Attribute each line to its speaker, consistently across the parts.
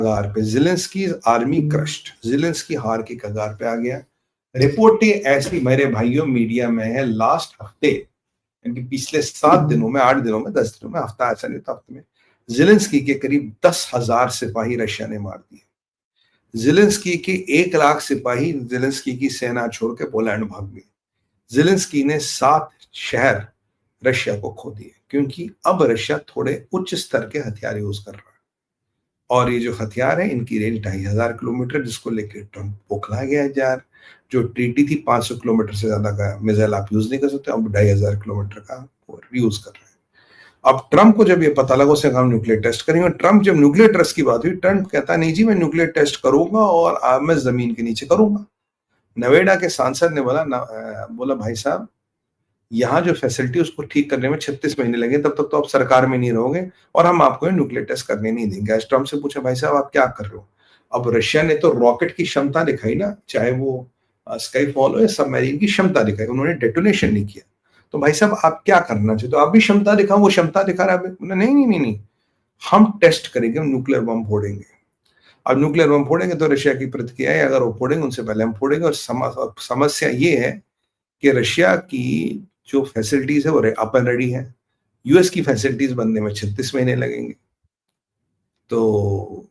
Speaker 1: कगार पे, Zelensky army crushed, Zelensky हार की कगार पे आ गया। रिपोर्टें ऐसी मेरे भाइयों मीडिया में है, लास्ट हफ्ते यानी पिछले 7 दिनों में, 8 दिनों में, 10 दिनों में, हफ्ता ऐसा नहीं था, हफ्ते में ज़ेलेंस्की के करीब 10,000 सिपाही रशिया ने मार दिए। ज़ेलेंस्की के 1 लाख सिपाही ज़ेलेंस्की की सेना छोड़ के पोलैंड भाग गए। ज़ेलेंस्की ने 7 शहर रशिया को खो दिए, क्योंकि अब रशिया थोड़े उच्च स्तर के हथियार यूज कर रहा है, और ये जो हथियार है इनकी रेंज 2,500 किलोमीटर, जिसको लेकर ट्रंप बौखला गया है यार। जो ट्रीटी थी 500 किलोमीटर से ज्यादा का मिसाइल आप यूज नहीं कर सकते, अब 2,500 किलोमीटर का यूज कर रहे हैं। अब ट्रंप को जब ये पता लगा, उसने कहा न्यूक्लियर टेस्ट करेंगे। ट्रंप जब न्यूक्लियर टेस्ट की बात हुई, ट्रंप कहता नहीं जी मैं न्यूक्लियर टेस्ट करूंगा और मैं जमीन के नीचे करूंगा। नोएडा के सांसद ने बोला भाई साहब, यहाँ जो फैसिलिटी उसको ठीक करने में 36 महीने लगे, तब तक तो आप सरकार में नहीं रहोगे और हम आपको न्यूक्लियर टेस्ट करने नहीं देंगे। आज ट्रंप से पूछा भाई साहब आप क्या कर रहे हो? अब रशिया ने तो रॉकेट की क्षमता दिखाई ना, चाहे वो स्काईफॉल हो या सबमरीन की क्षमता दिखाई, उन्होंने डेटोनेशन नहीं किया। तो भाई साहब आप क्या करना चाहते हो? आप भी क्षमता दिखाओ, वो क्षमता दिखा रहा है। नहीं, हम टेस्ट करेंगे, हम न्यूक्लियर बम फोड़ेंगे। अब न्यूक्लियर बम फोड़ेंगे तो रशिया की प्रतिक्रिया है, अगर वो फोड़ेंगे उनसे पहले हम फोड़ेंगे। और समस्या ये है कि रशिया की जो फैसिलिटीज है वो अप एंड रेडी है, यूएस की फैसिलिटीज बनने में 36 महीने लगेंगे। तो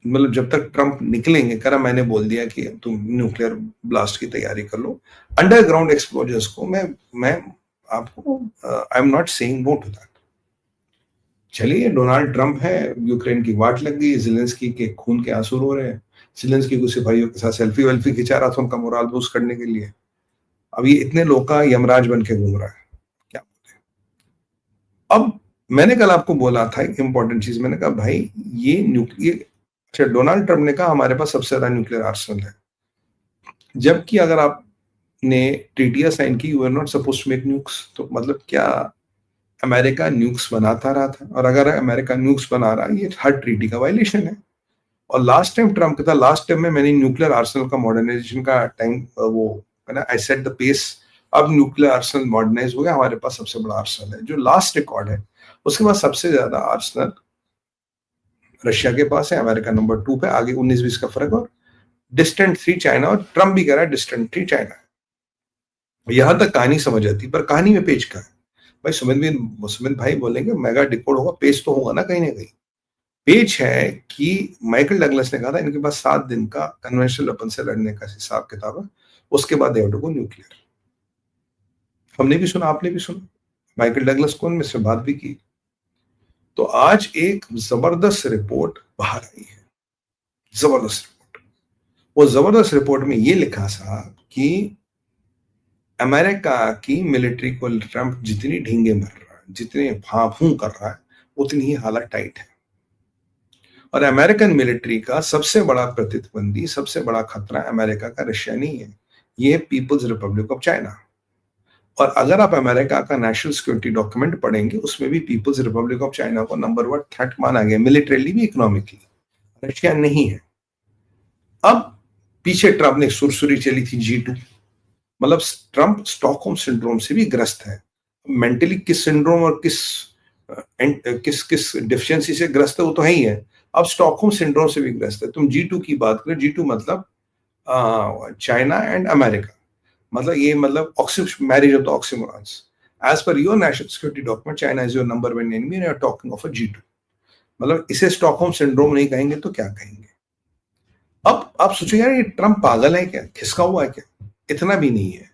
Speaker 1: मतलब जब तक ट्रंप निकलेंगे, करा मैंने बोल दिया कि तुम न्यूक्लियर ब्लास्ट की तैयारी कर लो। अंडरग्राउंड एक्सप्लोजन्स को मैं आपको I am not saying no to that. चलिए, डोनाल्ड ट्रंप है, यूक्रेन की वाट लग गई, ज़ेलेंस्की के खून के आंसू रो रहे हैं, ज़ेलेंस्की को सिपाहियों के साथ सेल्फी वेल्फी खिंचा रहा था उनका मोराल बूस्ट करने के लिए। अब ये इतने लोग का यमराज बन के घूम रहा है, क्या बोलते हैं। अब मैंने कल आपको बोला था एक इंपॉर्टेंट चीज, मैंने कहा भाई ये न्यूक्लियर, अच्छा डोनाल्ड ट्रंप ने कहा हमारे पास सबसे ज्यादा न्यूक्लियर आर्सेनल है, जबकि अगर आपने ट्रीटियां साइन की, you are not suppose to make nukes, तो मतलब क्या अमेरिका न्यूक्स बनाता रहा था? और अगर अमेरिका न्यूक्स बना रहा है, ये हर ट्रीटी का वायलेशन है। और लास्ट टाइम ट्रंप का था, लास्ट टाइम में मैंने न्यूक्लियर आर्सेनल का मॉडर्नाइजेशन का टाइम वो है ना, आई सेट द पेस। अब न्यूक्लियर आर्सेनल मॉडर्नाइज हो गया, हमारे पास सबसे बड़ा आर्सेनल है, जो लास्ट रिकॉर्ड है। उसके बाद सबसे ज्यादा आर्सेनल रशिया के पास है, अमेरिका नंबर 2 पे, आगे 19-20 का फर्क, और डिस्टेंट 3 चाइना, और ट्रंप भी कह रहा है डिस्टेंट 3 चाइना। यहां तक कहानी समझ आती, पर कहानी में पेज का है भाई। सुमित भाई बोलेंगे मेगा डिकोड होगा, पेज तो होगा ना कहीं ना कहीं। पेज है कि माइकल डगलस ने कहा था इनके पास 7 दिन का कन्वेंशनल वेपन से लड़ने का हिसाब किताब है, उसके बाद they have to go nuclear. हमने भी सुना, आपने भी सुना, माइकल डगलस को से बात भी की। तो आज एक जबरदस्त रिपोर्ट बाहर आई है, जबरदस्त रिपोर्ट। वो जबरदस्त रिपोर्ट में ये लिखा था कि अमेरिका की मिलिट्री को ट्रंप जितनी ढींगे मार रहा है, जितने फाफू कर रहा है, उतनी ही हालत टाइट है। और अमेरिकन मिलिट्री का सबसे बड़ा प्रतिद्वंदी, सबसे बड़ा खतरा अमेरिका का रशिया नहीं है, ये है पीपल्स रिपब्लिक ऑफ चाइना। और अगर आप अमेरिका का नेशनल सिक्योरिटी डॉक्यूमेंट पढ़ेंगे, उसमें भी पीपल्स रिपब्लिक ऑफ चाइना को नंबर 1 थ्रेट माना गया, मिलिटरीली भी, इकोनॉमिकली। रशिया नहीं है। अब पीछे ट्रंप ने सुरसुरी चली थी G2, मतलब ट्रंप स्टॉकहोम सिंड्रोम से भी ग्रस्त है। मेंटली किस सिंड्रोम और किस किस डिफिशियंसी से ग्रस्त है वो तो है ही है, अब स्टॉकहोम सिंड्रोम से भी ग्रस्त है। तुम G2 की बात करें, G2 मतलब चाइना एंड अमेरिका, मतलब ये मतलब marriage of the oxymorons. As per your national security document, China is your number 1 enemy and you are talking of a G2। मतलब इसे स्टॉकहोम सिंड्रोम नहीं कहेंगे तो क्या कहेंगे? अब आप सोचो यार, ये ट्रंप पागल है क्या, खिसका हुआ है क्या? इतना भी नहीं है।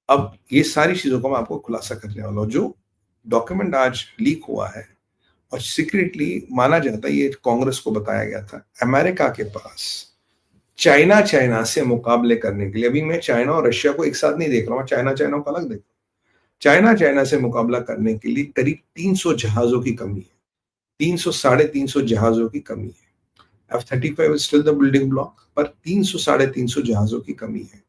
Speaker 1: अब ये सारी चीजों का मैं आपको खुलासा करने वाला हूं। जो डॉक्यूमेंट आज लीक हुआ है और सीक्रेटली माना जाता है, ये कांग्रेस को बताया गया था, अमेरिका के पास चाइना से मुकाबले करने के लिए, अभी मैं चाइना और रशिया को एक साथ नहीं देख रहा हूं, चाइना को अलग देख रहा हूं, चाइना से मुकाबला करने के लिए करीब 300 जहाजों की कमी है, 300 साढ़े 300 जहाजों की कमी है। F-35 is still the building block, पर 300 साढ़े 300 जहाजों की कमी है।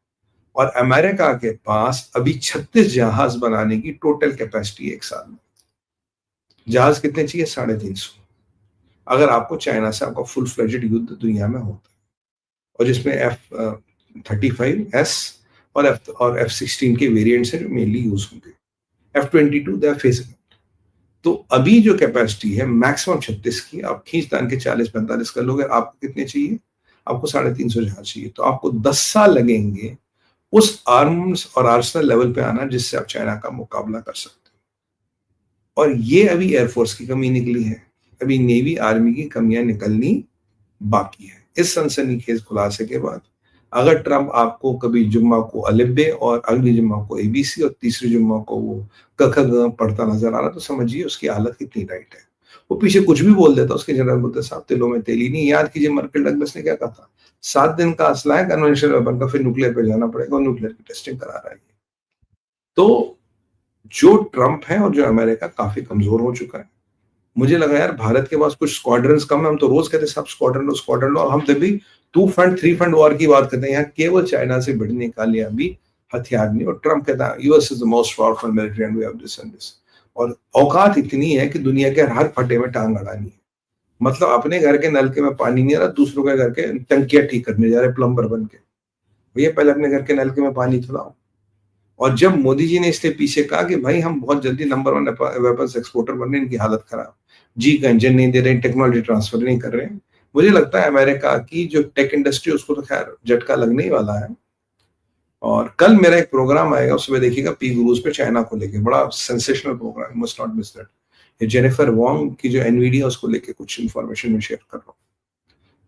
Speaker 1: और अमेरिका के पास अभी 36 जहाज बनाने की टोटल कैपेसिटी है एक साल में। जहाज कितने चाहिए? 350। अगर आपको चाइना से आपका फुल फ्लेजेड युद्ध दुनिया में होता है, और जिसमें F-35S और F-16 के वेरिएंट्स हैं जो मेनली यूज होंगे। F-22 they are phasing out. तो अभी जो कैपेसिटी है मैक्सिमम 36 की, आप खींचतान के 40-45 कर लोगे। आपको कितने चाहिए? आपको 350 जहाज चाहिए। तो आपको 10 साल लगेंगे उस आर्म्स और आर्सनल लेवल पे आना जिससे आप चाइना का मुकाबला कर सकते हो। और ये अभी एयरफोर्स की कमी निकली है, अभी नेवी आर्मी की कमियां निकलनी बाकी है। इस सनसनीखेज खुलासे के बाद अगर ट्रंप आपको कभी जुम्मा को अलिब्बे और अगली जुम्मा को एबीसी और तीसरी जुम्मा को वो क ख ग पढ़ता नजर आ रहा, तो समझिए उसकी हालत कितनी टाइट है। वो पीछे कुछ भी बोल देता, उसके जनरल बोलते साहब तिलों में तेल ही नहीं। याद कीजिए मर्केल डगलस ने क्या कहा था, 7 दिन का असला है कन्वेंशनल वेपन का, फिर न्यूक्लियर पे जाना पड़ेगा और न्यूक्लियर की टेस्टिंग करा रहा है। तो जो ट्रंप है और जो अमेरिका काफी कमजोर हो चुका है। मुझे लगा यार भारत के पास कुछ स्क्वाड्रन्स कम है, हम तो रोज कहते हैं सब स्क्वाड्रन लो, और हम तभी 2 फ्रंट 3 फ्रंट वॉर की बात करते हैं। यहाँ केवल चाइना से भिड़ने का लिए अभी हथियार नहीं, और ट्रंप कहता है US is the most powerful military and we have this and this. और औकात इतनी है कि दुनिया के हर फटे में टांग अड़ानी है। मतलब अपने घर के नलके में पानी नहीं आ रहा, दूसरों के घर के टंकियां ठीक करने जा रहे प्लम्बर बन के। भैया पहले अपने घर के नलके में पानी तो लाओ। और जब मोदी जी ने इसलिए पीछे कहा कि भाई हम बहुत जल्दी नंबर 1 वेपन्स एक्सपोर्टर बन रहे हैं, इनकी हालत खराब, जी का इंजन नहीं दे रहे, टेक्नोलॉजी ट्रांसफर नहीं कर रहे हैं। मुझे लगता है अमेरिका की जो टेक इंडस्ट्री उसको तो खैर झटका लगने ही वाला है। और कल मेरा एक प्रोग्राम आएगा, उसमें देखिएगा पी गुरुज पे चाइना को लेके, बड़ा sensational program, must not miss that. ये जेनिफर वॉन्ग की जो एनवीडिया उसको लेके कुछ इंफॉर्मेशन में शेयर कर रहा हूँ।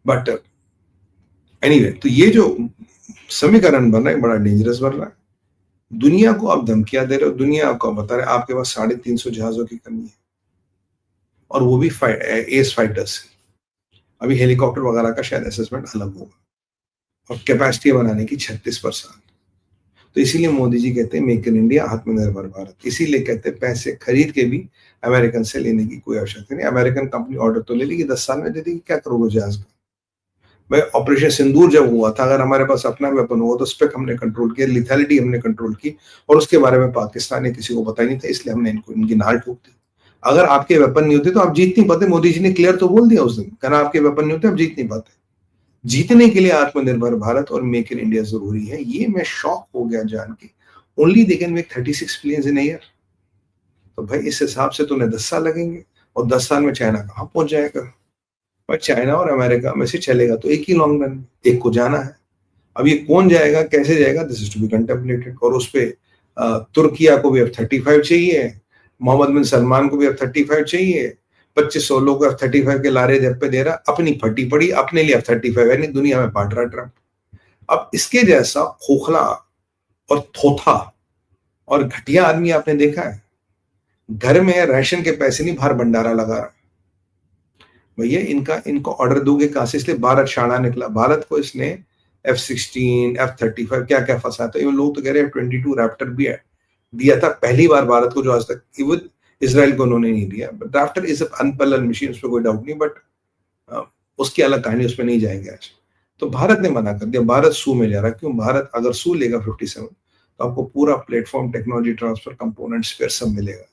Speaker 1: बट एनीवे, तो ये जो समीकरण बन रहा है बड़ा डेंजरस बन रहा है। दुनिया को आप धमकियां दे रहे हो, दुनिया को बता रहे आपके पास 350 जहाजों की कमी है, और वो भी एस फाइटर्स। अभी हेलीकॉप्टर वगैरह का शायद असेसमेंट अलग होगा, और कैपेसिटी बनाने की 36%। तो इसीलिए मोदी जी कहते हैं मेक इन इंडिया, आत्मनिर्भर भारत। इसीलिए कहते हैं पैसे खरीद के भी अमेरिकन से लेने की कोई आवश्यकता नहीं। अमेरिकन कंपनी ऑर्डर तो ले लेगी, 10 साल में दे देगी, क्या करोगे जहाज का। भाई ऑपरेशन सिंदूर जब हुआ था, अगर हमारे पास अपना वेपन हुआ तो स्पेक हमने कंट्रोल किया, लिथैलिटी हमने कंट्रोल की, और उसके बारे में पाकिस्तान ने किसी को पता ही नहीं था, इसलिए हमने इनको इनकी नाल ठोक दी। अगर आपके वेपन नहीं होते तो आप जीत नहीं पाते। मोदी जी ने क्लियर तो बोल दिया उस दिन, कहना आपके वेपन नहीं होते आप जीत नहीं पाते। जीतने के लिए आत्मनिर्भर भारत और मेक इन इंडिया जरूरी है। ये मैं शॉक हो गया जान के, only they can make 36 planes in year. तो भाई इस हिसाब से तो 10 साल लगेंगे, और 10 साल में चाइना कहाँ पहुंच जाएगा। पर चाइना और अमेरिका में से चलेगा तो एक ही लॉन्ग रन, एक को जाना है। अब ये कौन जाएगा, कैसे जाएगा, this is to be contemplated. और उस पे तुर्किया को भी F-35 चाहिए, मोहम्मद बिन सलमान को भी F-35 चाहिए, 2500 लोग को F-35 के लारे जब पे दे रहा, अपनी फटी पड़ी, अपने लिए F-35 है नहीं, दुनिया में बांट रहा ट्रंप। अब इसके जैसा खोखला और थोथा और घटिया आदमी आपने देखा है? घर में राशन के पैसे नहीं, बाहर भंडारा लगा रहा। भैया इनको ऑर्डर दोगे कहां से? इसलिए भारत शाणा निकला। भारत को इसने F-16, F-35 क्या क्या फंसा था। इवन लोग तो कह रहे हैं F-22 रैप्टर भी है, दिया था पहली बार भारत को, जो आज तक इवन इसराइल को उन्होंने नहीं दिया। But Raptor is unparalleled machine, उसमें कोई डाउट नहीं, बट उसकी अलग कहानी, उसमें नहीं जाएंगे आज। तो भारत ने मना कर दिया, भारत सू में जा रहा है। क्यों? भारत अगर सू लेगा 57, तो आपको पूरा platform, technology transfer, components, spare सब मिलेगा।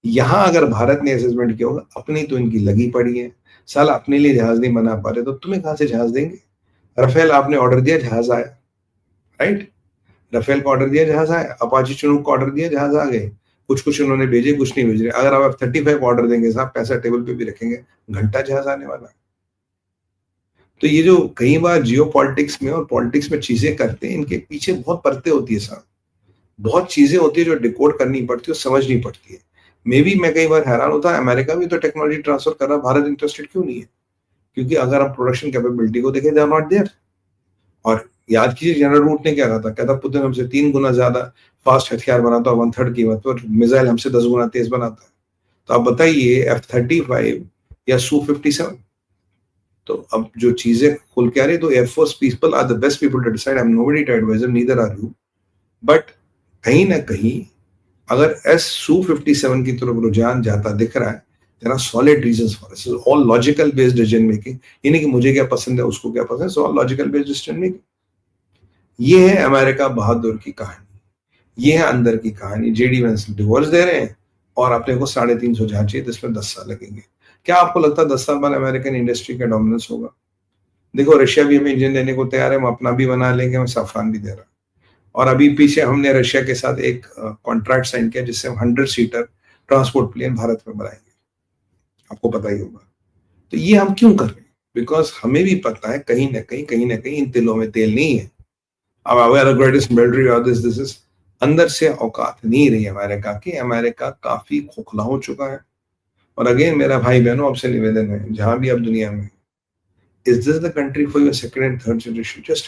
Speaker 1: यहां अगर भारत ने असेसमेंट किया होगा, अपनी तो इनकी लगी पड़ी है, साला अपने लिए जहाज नहीं बना पा रहे, तो तुम्हें कहां से जहाज देंगे? राफेल आपने ऑर्डर दिया, जहाज आया, राइट? राफेल को ऑर्डर दिया, जहाज आया। अपाची चिनूक को ऑर्डर दिया, जहाज आ गए। कुछ कुछ उन्होंने भेजे, कुछ नहीं भेज रहे। अगर आप F-35 ऑर्डर देंगे साहब, पैसा टेबल पे भी रखेंगे, घंटा जहाज आने वाला। तो ये जो कई बार जियो पॉलिटिक्स में और पॉलिटिक्स में चीजें करते हैं, इनके पीछे बहुत परतें होती है साहब, बहुत चीजें होती है जो डिकोड करनी पड़ती है, समझनी पड़ती है। मे बी मैं कई बार हैरान होता है, अमेरिका भी तो टेक्नोलॉजी ट्रांसफर कर रहा, भारत इंटरेस्टेड क्यों नहीं है? क्योंकि अगर हम प्रोडक्शन कैपेबिलिटी को देखें, दे आर नॉट देयर। और याद कीजिए जनरल रूट ने क्या कहा था, कहता पुतिन हमसे 3 गुना ज्यादा फास्ट हथियार बनाता है, 1/3 कीमत पर, मिसाइल हमसे 10 गुना तेज बनाता है। तो आप बताइए F-35 या Su-57। तो अब जो चीजें खुल के आ रही, तो air force people are the best people to decide. I am nobody to advise, neither are you. But कहीं ना कहीं अगर Su-57 की तरफ रुझान जाता दिख रहा है, there are solid reasons for it. This is all logical based decision making. ये नहीं कि मुझे क्या पसंद है, उसको क्या पसंद है, so all logical based decision making. ये है अमेरिका बहादुर की कहानी, ये है अंदर की कहानी। जेडी वेंस डिवोर्स दे रहे हैं, और अपने को 350 जहाज चाहिए, जिसमें 10 साल लगेंगे। क्या आपको लगता है 10 साल बाद अमेरिकन इंडस्ट्री का डोमिनेंस होगा? देखो रशिया भी हमें इंजन देने को तैयार है, हम अपना भी बना लेंगे, हमें साफरान भी दे रहा है। और अभी पीछे हमने रशिया के साथ एक कॉन्ट्रैक्ट साइन किया, जिससे हम 100 सीटर ट्रांसपोर्ट प्लेन भारत में बनाएंगे। आपको पता ही होगा। तो ये हम क्यों कर रहे हैं? बिकॉज़ हमें भी पता है कहीं न कहीं इन तिलों में तेल नहीं है। अब अगर ग्रेटेस्ट मिलिट्री और दिस इज अंदर से औकात नहीं रही अमेरिका की। अमेरिका काफी खोखला हो चुका है। और अगेन मेरा भाई बहनों आपसे निवेदन है, जहां भी आप दुनिया में, is this the country for your second and third generation? Just